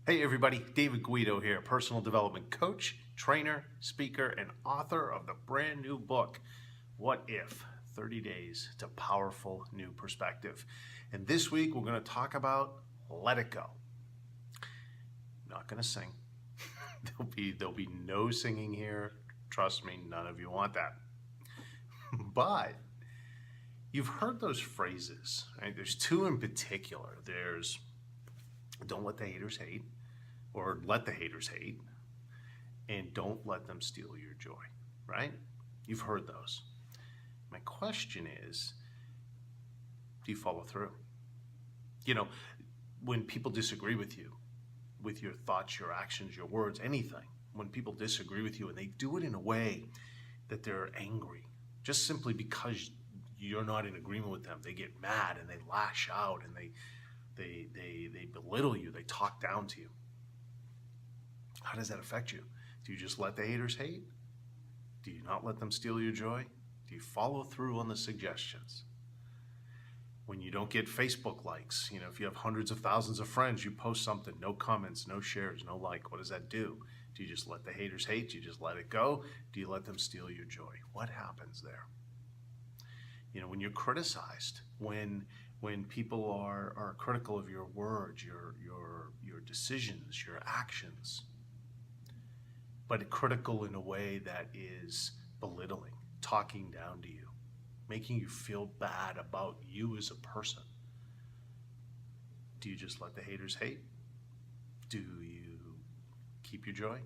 Hey everybody, David Guido here, personal development coach, trainer, speaker, and author of the brand new book, What If? 30 Days to Powerful New Perspective. And this week we're going to talk about let it go. I'm not going to sing. There'll be no singing here. Trust me, none of you want that. But you've heard those phrases, right? There's two in particular. There's don't let the haters hate, or let the haters hate, and don't let them steal your joy, right? You've heard those. My question is, do you follow through? You know, when people disagree with you, with your thoughts, your actions, your words, anything, when people disagree with you and they do it in a way that they're angry, just simply because you're not in agreement with them, they get mad and they lash out and they belittle you, they talk down to you. How does that affect you? Do you just let the haters hate? Do you not let them steal your joy? Do you follow through on the suggestions? When you don't get Facebook likes, if you have hundreds of thousands of friends, you post something, no comments, no shares, no like, what does that do? Do you just let the haters hate? Do you just let it go? Do you let them steal your joy? What happens there? When you're criticized, when people are critical of your words, your decisions, your actions, but critical in a way that is belittling, talking down to you, making you feel bad about you as a person, do you just let the haters hate? Do you keep your joy?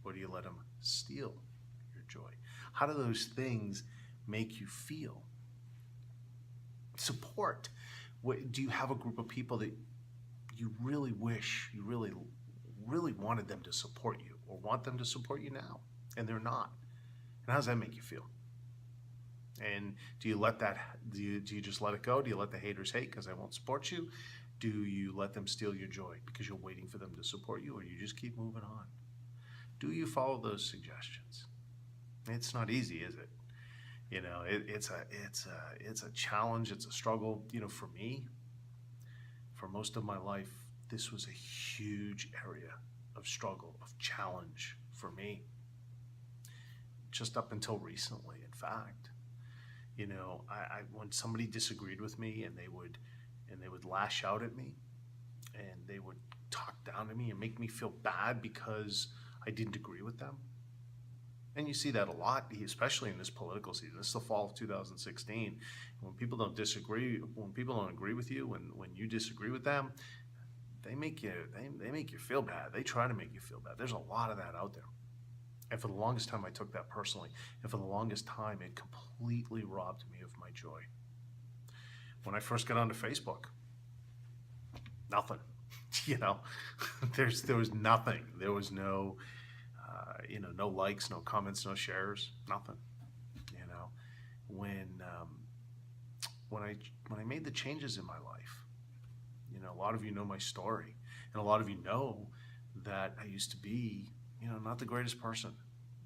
Or do you let them steal your joy? How do those things make you feel? Support. Do you have a group of people that you really wish, you really wanted them to support you or want them to support you now, and they're not? And how does that make you feel? And do you let that, do you just let it go? Do you let the haters hate because they won't support you? Do you let them steal your joy because you're waiting for them to support you, or you just keep moving on? Do you follow those suggestions? It's not easy, is it? It's a challenge. It's a struggle. For me, for most of my life, this was a huge area of struggle, of challenge for me. Just up until recently, in fact, when somebody disagreed with me and they would lash out at me and they would talk down to me and make me feel bad because I didn't agree with them. And you see that a lot, especially in this political season. This is the fall of 2016. When people don't disagree, when people don't agree with you, when you disagree with them, they make you feel bad. They try to make you feel bad. There's a lot of that out there. And for the longest time, I took that personally. And for the longest time, it completely robbed me of my joy. When I first got onto Facebook, nothing. There was nothing. There was no no likes, no comments, no shares, nothing. When I made the changes in my life, a lot of you know my story, and a lot of you know that I used to be, not the greatest person,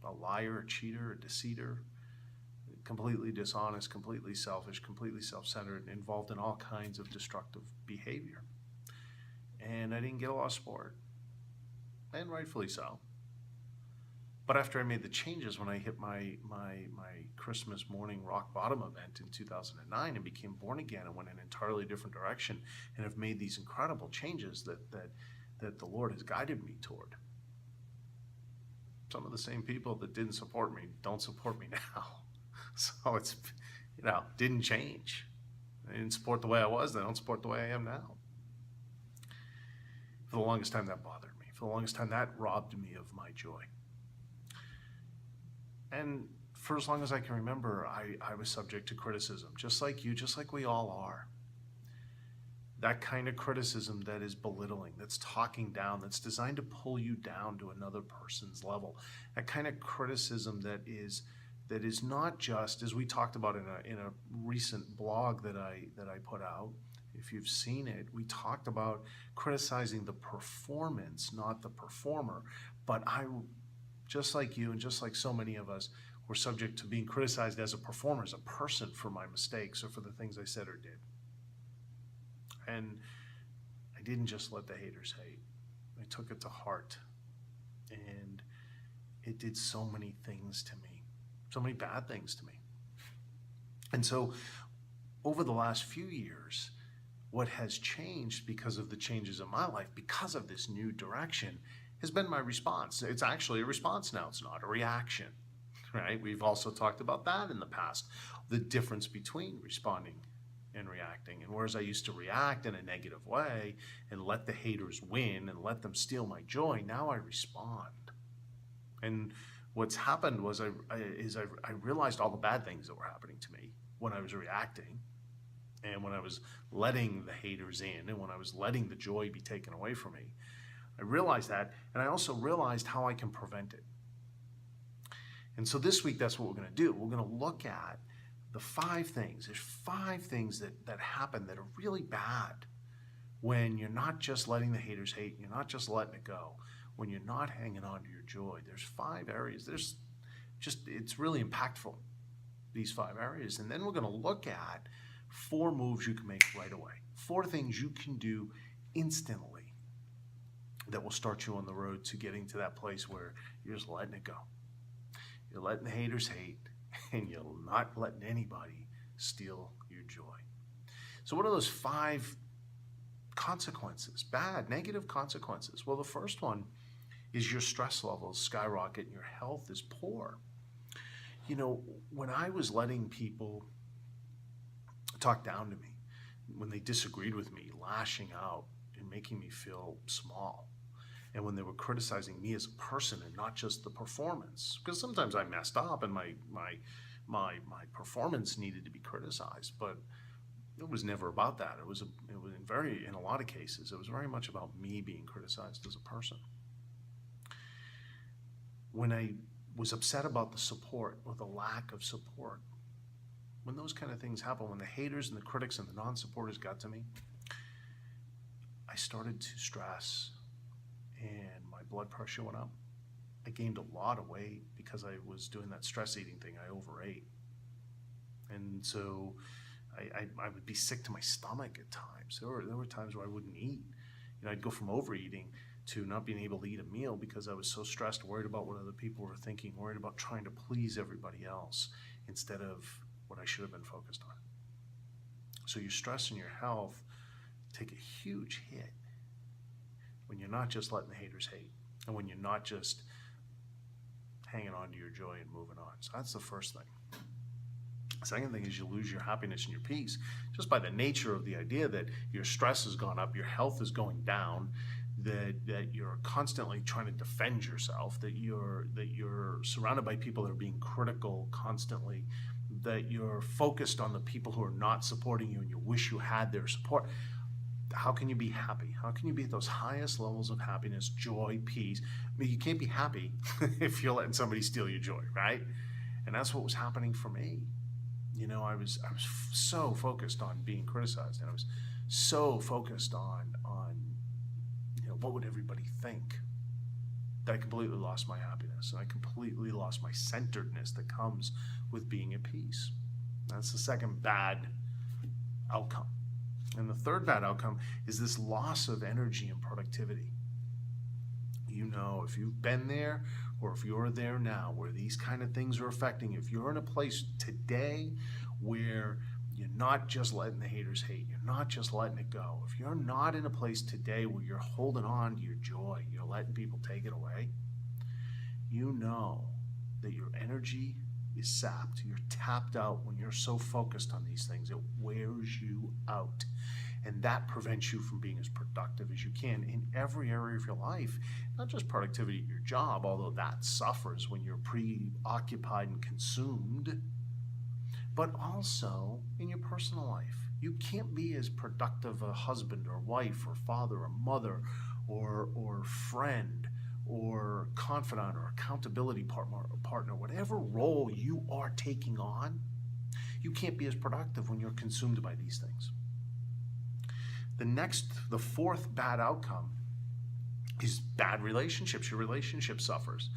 a liar, a cheater, a deceiver, completely dishonest, completely selfish, completely self-centered, involved in all kinds of destructive behavior. And I didn't get a lot of support, and rightfully so. But after I made the changes, when I hit my Christmas morning rock bottom event in 2009 and became born again and went in an entirely different direction and have made these incredible changes that the Lord has guided me toward. Some of the same people that didn't support me don't support me now. So it's, didn't change. They didn't support the way I was. They don't support the way I am now. For the longest time, that bothered me. For the longest time, that robbed me of my joy. And for as long as I can remember, I was subject to criticism, just like you, just like we all are. That kind of criticism that is belittling, that's talking down, that's designed to pull you down to another person's level. That kind of criticism that is not just, as we talked about in a recent blog that I put out. If you've seen it, we talked about criticizing the performance, not the performer. But just like you and just like so many of us, we're subject to being criticized as a performer, as a person, for my mistakes or for the things I said or did. And I didn't just let the haters hate. I took it to heart. And it did so many things to me, so many bad things to me. And so over the last few years, what has changed because of the changes in my life, because of this new direction, has been my response. It's actually a response now. It's not a reaction, right? We've also talked about that in the past, the difference between responding and reacting. And whereas I used to react in a negative way and let the haters win and let them steal my joy, now I respond. And what's happened was I realized all the bad things that were happening to me when I was reacting, and when I was letting the haters in, and when I was letting the joy be taken away from me. I realized that, and I also realized how I can prevent it. And so this week, that's what we're going to do. We're going to look at the 5 things. There's 5 things that happen that are really bad when you're not just letting the haters hate, you're not just letting it go, when you're not hanging on to your joy. There's 5 areas. It's really impactful, these 5 areas. And then we're going to look at 4 moves you can make right away. 4 things you can do instantly that will start you on the road to getting to that place where you're just letting it go. You're letting the haters hate, and you're not letting anybody steal your joy. So what are those 5 consequences, bad, negative consequences? Well, the first one is your stress levels skyrocket and your health is poor. You know, when I was letting people talk down to me, when they disagreed with me, lashing out and making me feel small, and when they were criticizing me as a person and not just the performance, because sometimes I messed up and my performance needed to be criticized, but it was never about that. It was in a lot of cases, it was very much about me being criticized as a person. When I was upset about the support or the lack of support, when those kind of things happen, when the haters and the critics and the non-supporters got to me, I started to stress and my blood pressure went up. I gained a lot of weight because I was doing that stress eating thing. I overate. And so I would be sick to my stomach at times. There were times where I wouldn't eat. You know, I'd go from overeating to not being able to eat a meal because I was so stressed, worried about what other people were thinking, worried about trying to please everybody else instead of what I should have been focused on. So your stress and your health take a huge hit when you're not just letting the haters hate and when you're not just hanging on to your joy and moving on. So that's the first thing. The second thing is you lose your happiness and your peace just by the nature of the idea that your stress has gone up, your health is going down, that you're constantly trying to defend yourself, that you're surrounded by people that are being critical constantly, that you're focused on the people who are not supporting you and you wish you had their support. How can you be happy? How can you be at those highest levels of happiness, joy, peace? I mean, you can't be happy if you're letting somebody steal your joy, right? And that's what was happening for me. You know, I was so focused on being criticized, and I was so focused on you know, what would everybody think, that I completely lost my happiness, and I completely lost my centeredness that comes with being at peace. That's the second bad outcome. And the third bad outcome is this loss of energy and productivity. You know, if you've been there or if you're there now where these kind of things are affecting you, if you're in a place today where you're not just letting the haters hate, you're not just letting it go, if you're not in a place today where you're holding on to your joy, you're letting people take it away, you know that your energy is sapped. You're tapped out when you're so focused on these things. It wears you out. And that prevents you from being as productive as you can in every area of your life. Not just productivity at your job, although that suffers when you're preoccupied and consumed, but also in your personal life. You can't be as productive a husband or wife or father or mother or friend or confidant or accountability partner, whatever role you are taking on, you can't be as productive when you're consumed by these things. The fourth bad outcome is bad relationships. Your relationship suffers.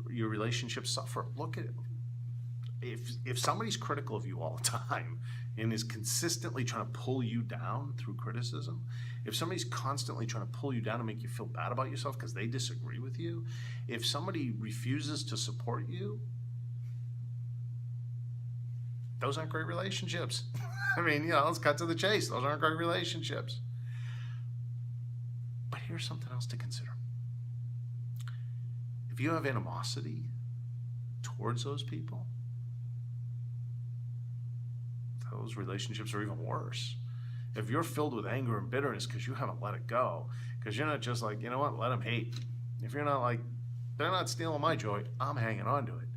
Your relationships suffer. Look at it. If somebody's critical of you all the time, and is consistently trying to pull you down through criticism, if somebody's constantly trying to pull you down and make you feel bad about yourself because they disagree with you, if somebody refuses to support you, those aren't great relationships. I mean, let's cut to the chase. Those aren't great relationships. But here's something else to consider. If you have animosity towards those people, those relationships are even worse. If you're filled with anger and bitterness because you haven't let it go, because you're not just like, you know what, let them hate. If you're not like, they're not stealing my joy, I'm hanging on to it.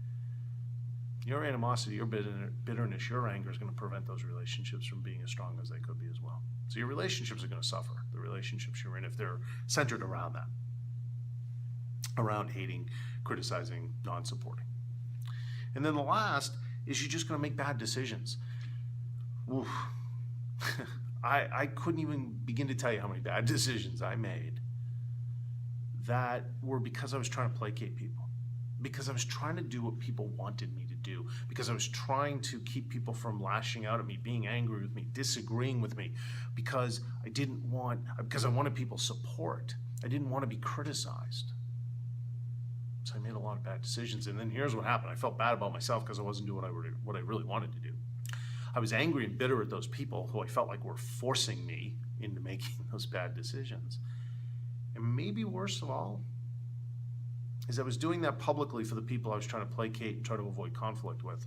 Your animosity, your bitterness, your anger is going to prevent those relationships from being as strong as they could be as well. So your relationships are going to suffer, the relationships you're in, if they're centered around that, around hating, criticizing, non-supporting. And then the last is you're just going to make bad decisions. Oof. I couldn't even begin to tell you how many bad decisions I made that were because I was trying to placate people, because I was trying to do what people wanted me to do, because I was trying to keep people from lashing out at me, being angry with me, disagreeing with me, because I wanted people's support. I didn't want to be criticized. So I made a lot of bad decisions. And then here's what happened. I felt bad about myself because I wasn't doing what I really wanted to do. I was angry and bitter at those people who I felt like were forcing me into making those bad decisions. And maybe worst of all, is I was doing that publicly for the people I was trying to placate and try to avoid conflict with.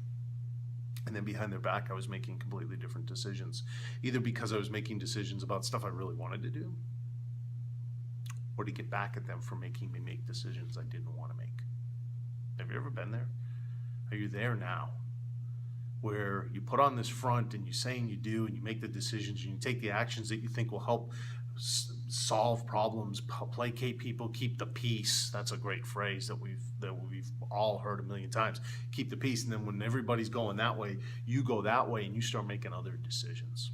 And then behind their back, I was making completely different decisions, either because I was making decisions about stuff I really wanted to do, or to get back at them for making me make decisions I didn't want to make. Have you ever been there? Are you there now? Where you put on this front and you say and you do and you make the decisions and you take the actions that you think will help solve problems, placate people, keep the peace. That's a great phrase that we've all heard a million times. Keep the peace. And then when everybody's going that way, you go that way and you start making other decisions.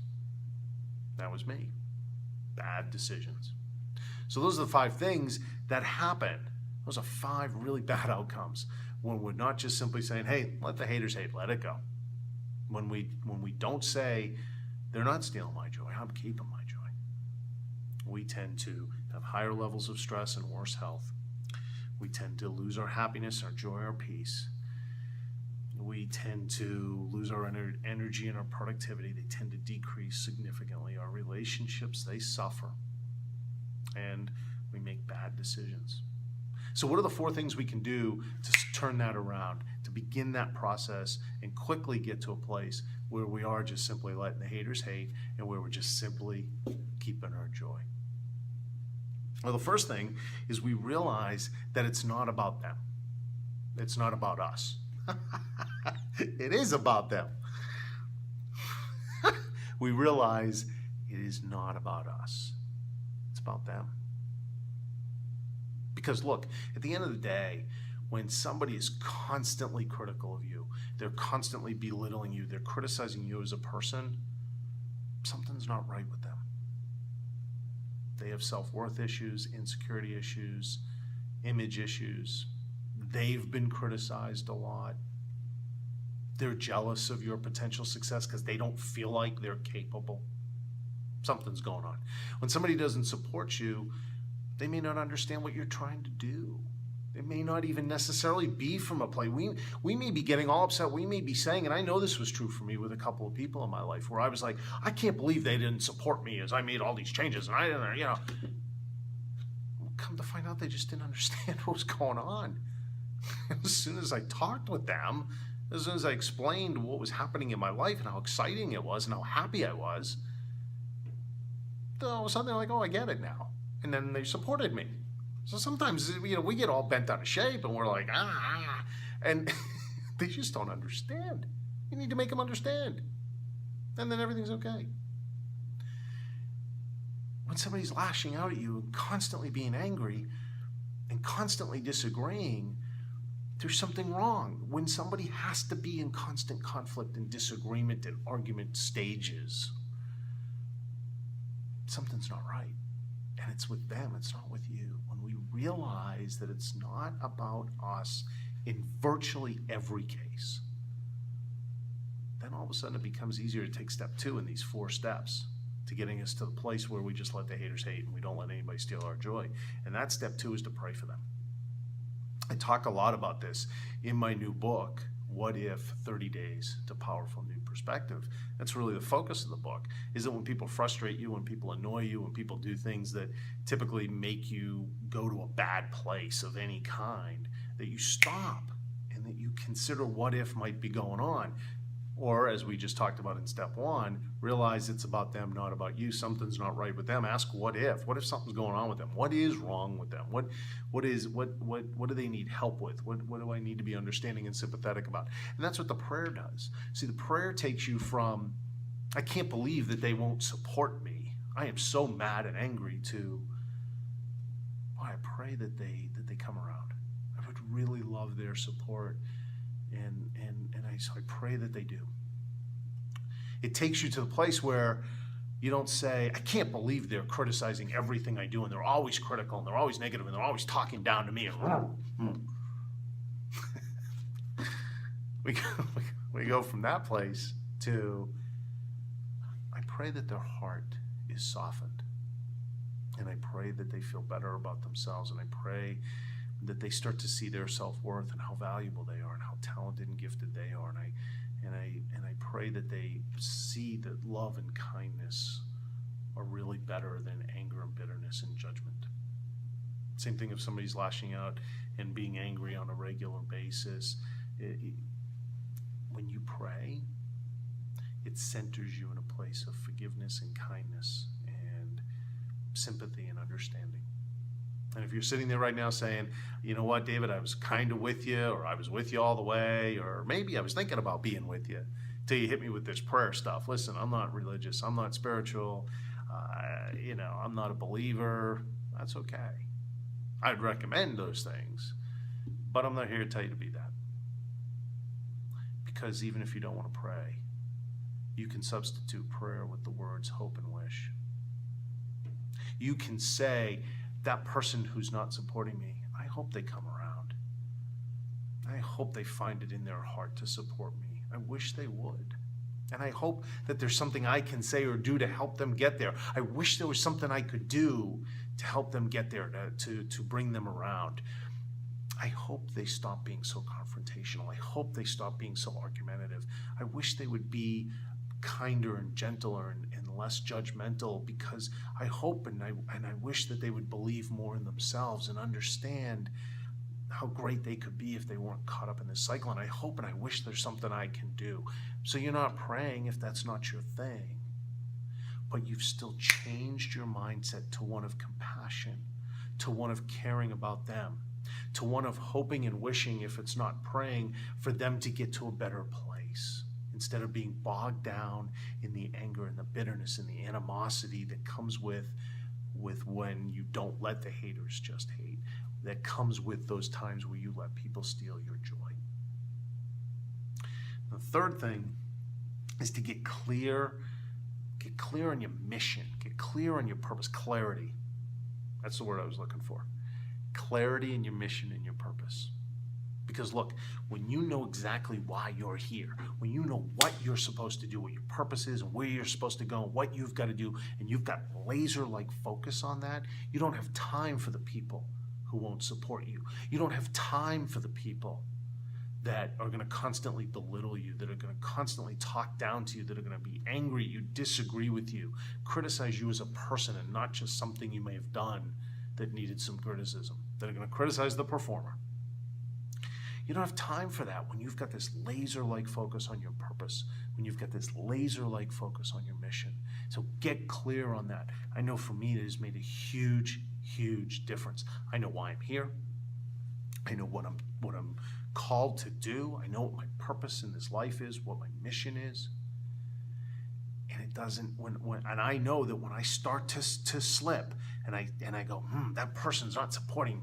That was me. Bad decisions. So those are the 5 things that happen. Those are 5 really bad outcomes when we're not just simply saying, hey, let the haters hate, let it go. When we don't say, they're not stealing my joy, I'm keeping my joy. We tend to have higher levels of stress and worse health. We tend to lose our happiness, our joy, our peace. We tend to lose our energy and our productivity. They tend to decrease significantly. Our relationships, they suffer. And we make bad decisions. So what are the 4 things we can do to turn that around, to begin that process and quickly get to a place where we are just simply letting the haters hate and where we're just simply keeping our joy? Well, the first thing is we realize that it's not about them. It's not about us. It is about them. We realize it is not about us. It's about them. Because look, at the end of the day, when somebody is constantly critical of you, they're constantly belittling you, they're criticizing you as a person, something's not right with them. They have self-worth issues, insecurity issues, image issues. They've been criticized a lot. They're jealous of your potential success because they don't feel like they're capable. Something's going on. When somebody doesn't support you, they may not understand what you're trying to do. It may not even necessarily be from a place. We may be getting all upset. We may be saying, and I know this was true for me with a couple of people in my life, where I was like, I can't believe they didn't support me as I made all these changes. And I didn't, Come to find out, they just didn't understand what was going on. As soon as I talked with them, as soon as I explained what was happening in my life and how exciting it was and how happy I was, all of a sudden they're like, oh, I get it now. And then they supported me. So sometimes, we get all bent out of shape and we're like, and they just don't understand. You need to make them understand. And then everything's okay. When somebody's lashing out at you and constantly being angry and constantly disagreeing, there's something wrong. When somebody has to be in constant conflict and disagreement and argument stages, something's not right. And it's with them, it's not with you. When we realize that it's not about us in virtually every case, then all of a sudden it becomes easier to take step 2 in these 4 steps to getting us to the place where we just let the haters hate and we don't let anybody steal our joy. And that step 2 is to pray for them. I talk a lot about this in my new book, What If 30 Days to Powerful New Perspective. That's really the focus of the book, is that when people frustrate you, when people annoy you, when people do things that typically make you go to a bad place of any kind, that you stop and that you consider what if might be going on. Or, as we just talked about in step 1, realize it's about them, not about you. Something's not right with them. Ask what if. What if something's going on with them? What is wrong with them? What do they need help with? What do I need to be understanding and sympathetic about? And that's what the prayer does. See, the prayer takes you from, I can't believe that they won't support me. I am so mad and angry, to, boy, I pray that they come around. I would really love their support. And I pray that they do. It takes you to the place where you don't say, I can't believe they're criticizing everything I do, and they're always critical, and they're always negative, and they're always talking down to me. And we go from that place to, I pray that their heart is softened. And I pray that they feel better about themselves. And I pray that they start to see their self-worth and how valuable they are and how talented and gifted they are. And I pray that they see that love and kindness are really better than anger and bitterness and judgment. Same thing if somebody's lashing out and being angry on a regular basis. When you pray, it centers you in a place of forgiveness and kindness and sympathy and understanding. And if you're sitting there right now saying, you know what, David, I was kind of with you, or I was with you all the way, or maybe I was thinking about being with you, till you hit me with this prayer stuff. Listen, I'm not religious. I'm not spiritual. I'm not a believer. That's okay. I'd recommend those things, but I'm not here to tell you to be that. Because even if you don't want to pray, you can substitute prayer with the words hope and wish. You can say, that person who's not supporting me, I hope they come around. I hope they find it in their heart to support me. I wish they would. And I hope that there's something I can say or do to help them get there. I wish there was something I could do to help them get there, to bring them around. I hope they stop being so confrontational. I hope they stop being so argumentative. I wish they would be kinder and gentler and less judgmental, because I hope and I wish that they would believe more in themselves and understand how great they could be if they weren't caught up in this cycle. And I hope and I wish there's something I can do. So you're not praying if that's not your thing, but you've still changed your mindset to one of compassion, to one of caring about them, to one of hoping and wishing, if it's not praying, for them to get to a better place, instead of being bogged down in the anger and the bitterness and the animosity that comes with when you don't let the haters just hate, that comes with those times where you let people steal your joy. The third thing is to get clear on your mission, get clear on your purpose, clarity. That's the word I was looking for. Clarity in your mission and your purpose. Because look, when you know exactly why you're here, when you know what you're supposed to do, what your purpose is and where you're supposed to go, what you've got to do, and you've got laser-like focus on that, you don't have time for the people who won't support you. You don't have time for the people that are going to constantly belittle you, that are going to constantly talk down to you, that are going to be angry at you, disagree with you, criticize you as a person and not just something you may have done that needed some criticism, that are going to criticize the performer. You don't have time for that when you've got this laser-like focus on your purpose, when you've got this laser-like focus on your mission. So get clear on that. I know for me it has made a huge, huge difference. I know why I'm here. I know what I'm called to do. I know what my purpose in this life is, what my mission is. And it doesn't, and I know that when I start to slip and I go, that person's not supporting,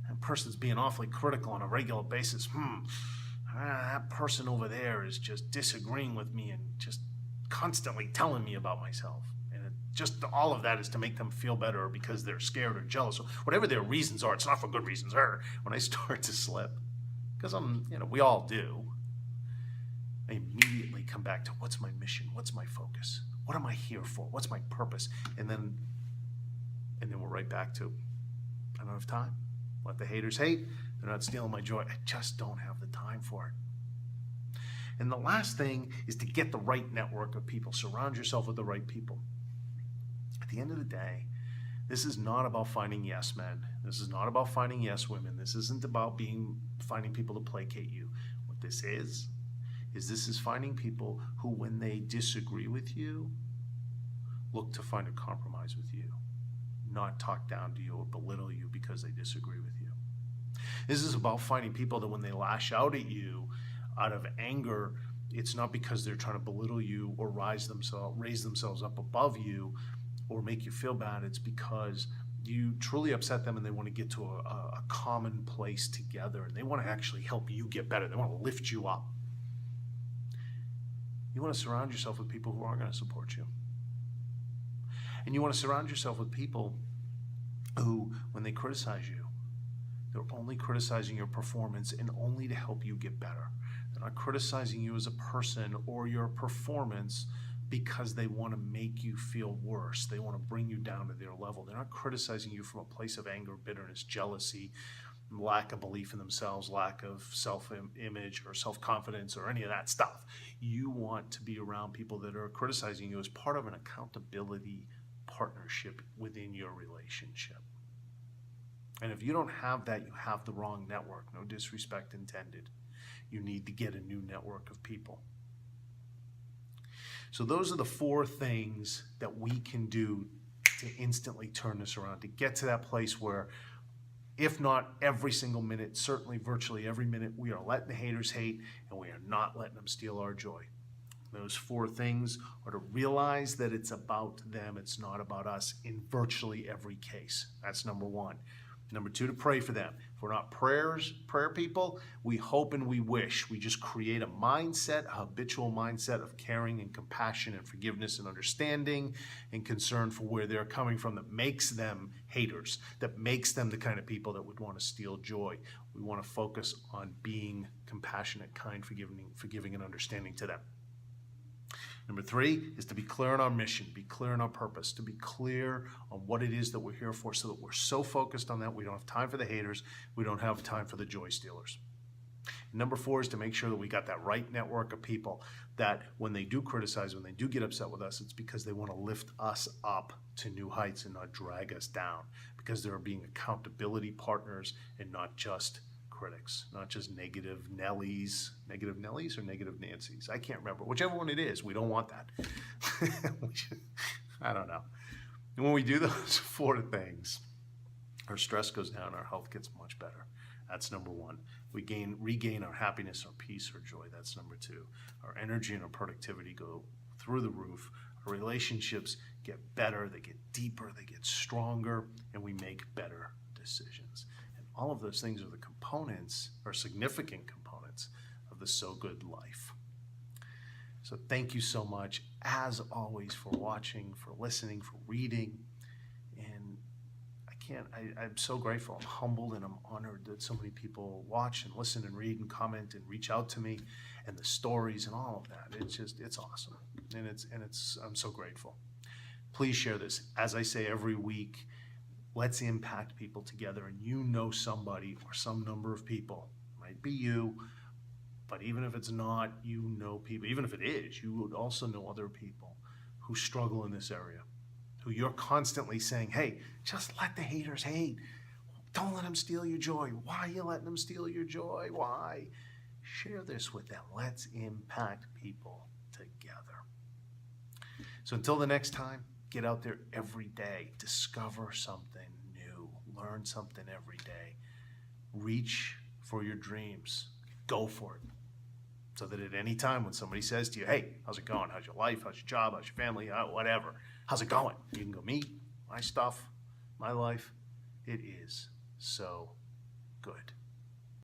that person's being awfully critical on a regular basis, that person over there is just disagreeing with me and just constantly telling me about myself. And just all of that is to make them feel better, or because they're scared or jealous, or whatever their reasons are. It's not for good reasons. When I start to slip, because we all do. I immediately come back to what's my mission? What's my focus? What am I here for? What's my purpose? And then we're right back to, I don't have time. Let the haters hate. They're not stealing my joy. I just don't have the time for it. And the last thing is to get the right network of people. Surround yourself with the right people. At the end of the day, this is not about finding yes men. This is not about finding yes women. This isn't about finding people to placate you. What this is finding people who, when they disagree with you, look to find a compromise with you, not talk down to you or belittle you because they disagree with you. This is about finding people that when they lash out at you out of anger, it's not because they're trying to belittle you or raise themselves up above you or make you feel bad. It's because you truly upset them and they want to get to a common place together, and they want to actually help you get better. They want to lift you up. You want to surround yourself with people who aren't going to support you. And you want to surround yourself with people who, when they criticize you, they're only criticizing your performance and only to help you get better. They're not criticizing you as a person or your performance because they want to make you feel worse. They want to bring you down to their level. They're not criticizing you from a place of anger, bitterness, jealousy, lack of belief in themselves, lack of self-image or self-confidence or any of that stuff. You want to be around people that are criticizing you as part of an accountability partnership within your relationship. And if you don't have that, you have the wrong network. No disrespect intended. You need to get a new network of people. So those are the 4 things that we can do to instantly turn this around, to get to that place where, if not every single minute, certainly virtually every minute, we are letting the haters hate and we are not letting them steal our joy. Those 4 things are to realize that it's about them, it's not about us in virtually every case. That's number 1. Number 2, to pray for them. If we're not prayer people, we hope and we wish. We just create a mindset, a habitual mindset of caring and compassion and forgiveness and understanding and concern for where they're coming from that makes them haters, that makes them the kind of people that would want to steal joy. We want to focus on being compassionate, kind, forgiving and understanding to them. Number 3 is to be clear on our mission, be clear on our purpose, to be clear on what it is that we're here for so that we're so focused on that we don't have time for the haters, we don't have time for the joy stealers. Number 4 is to make sure that we got that right network of people that when they do criticize, when they do get upset with us, it's because they want to lift us up to new heights and not drag us down, because they're being accountability partners and not just critics, not just negative Nellies or negative Nancy's. I can't remember. Whichever one it is, we don't want that. I don't know. And when we do those 4 things, our stress goes down, our health gets much better. That's number 1. We regain our happiness, our peace, our joy. That's number 2. Our energy and our productivity go through the roof. Our relationships get better, they get deeper, they get stronger, and we make better decisions. All of those things are the components, or significant components, of the So Good life. So thank you so much, as always, for watching, for listening, for reading. And I'm so grateful. I'm humbled and I'm honored that so many people watch and listen and read and comment and reach out to me, and the stories and all of that. It's awesome. And I'm so grateful. Please share this. As I say every week, let's impact people together, and you know somebody or some number of people, might be you, but even if it's not, you know people, even if it is, you would also know other people who struggle in this area, who you're constantly saying, hey, just let the haters hate. Don't let them steal your joy. Why are you letting them steal your joy? Why? Share this with them. Let's impact people together. So until the next time, get out there every day, discover something new, learn something every day, reach for your dreams, go for it. So that at any time when somebody says to you, hey, how's it going? How's your life? How's your job? How's your family? Whatever. How's it going? You can go, me, my stuff, my life. It is so good.